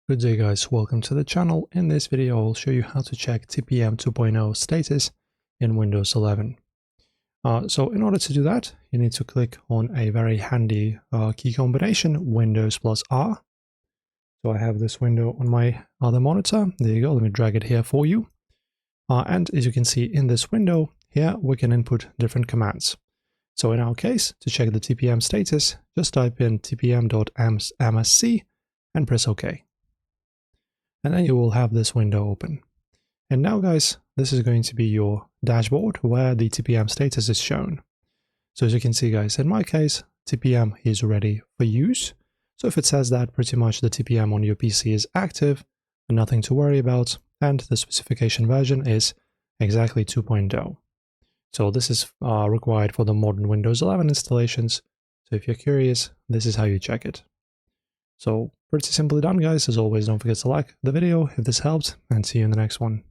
Good day guys, welcome to the channel. In this video I'll show you how to check TPM 2.0 status in Windows 11. So in order to do that, you need to click on a very handy key combination, Windows plus R. So I have this window on my other monitor. There you go, let me drag it here for you. And as you can see in this window, here we can input different commands. So in our case, to check the TPM status, just type in tpm.msc and press OK. And then you will have this window open. And now guys, this is going to be your dashboard where the TPM status is shown. So as you can see guys, in my case, TPM is ready for use. So if it says that, pretty much the TPM on your PC is active and nothing to worry about, and the specification version is exactly 2.0. So this is required for the modern Windows 11 installations. So if you're curious, this is how you check it. So pretty simply done guys. As always, don't forget to like the video if this helped, and see you in the next one.